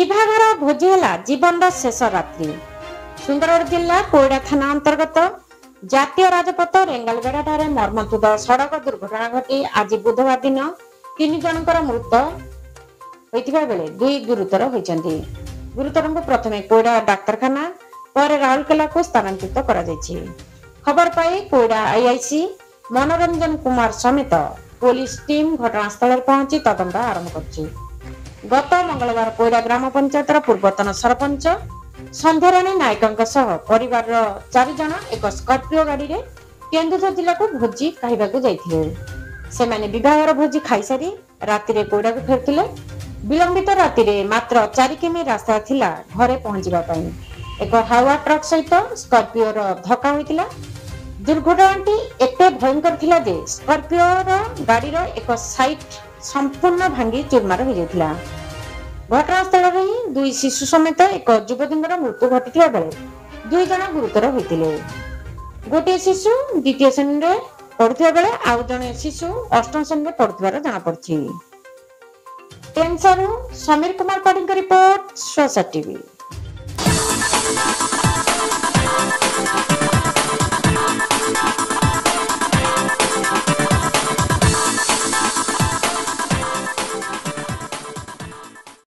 विभागर भोजी है जीवन शेष रात्रि। सुंदरगढ़ जिला कोईडा थाना अंतर्गत जातीय राजपथ रेंगालगेड़ा ठारे मर्मन्तुद सड़क दुर्घटना घटी आज बुधवार दिन 3 जनकर मृत होइतिबा बेले 2 गुरुतर होइचंती। गुरुतर को प्रथमे कोईडा डाक्तरखाना पर राउरकेला को स्थानांतरित करा जायछि। खबर पाई कोईडा आईआईसी मनोरंजन कुमार समेत पुलिस टीम घटनास्थल पहुंची तदंत आरंभ करछि। गत मंगलवार कोईडा ग्राम पंचायतर पूर्वतन सरपंच संध्याराणी नायक परिवार 4 जन एक स्कॉर्पियो गाड़ी रे केन्दुझर जिला को भोजी खाइबाकू जाइथिले। सेमाने विवाहर भोजी खाई सारी राति रे कोईडा को फेरथिले। विलंबित राति रे मात्र 4 किमी रास्ता थिला घरे पहुंचीबा पई। एक हावा ट्रक सहित स्कॉर्पियो रो धक्का होइतिला। दुर्घटनाटी एते भयंकर थिला जे स्कॉर्पियो रो गाड़ी रो एक साइड संपूर्ण भांगी चूरमार हो जाइतिला। घटनास्थल रे 2 शिशु समेत एक युवतींकर मृत्यु घटिथिबा बेले 2 जन गुरुतर होइतिले। गोटे शिशु द्वितीय श्रेणी रे पढुथिबा बेले आउ जने शिशु अष्टम श्रेणी रे पढुथिबार जाना पड़छि। टेंसरु समीर कुमार पाटिंग रिपोर्ट स्वसा टीवी।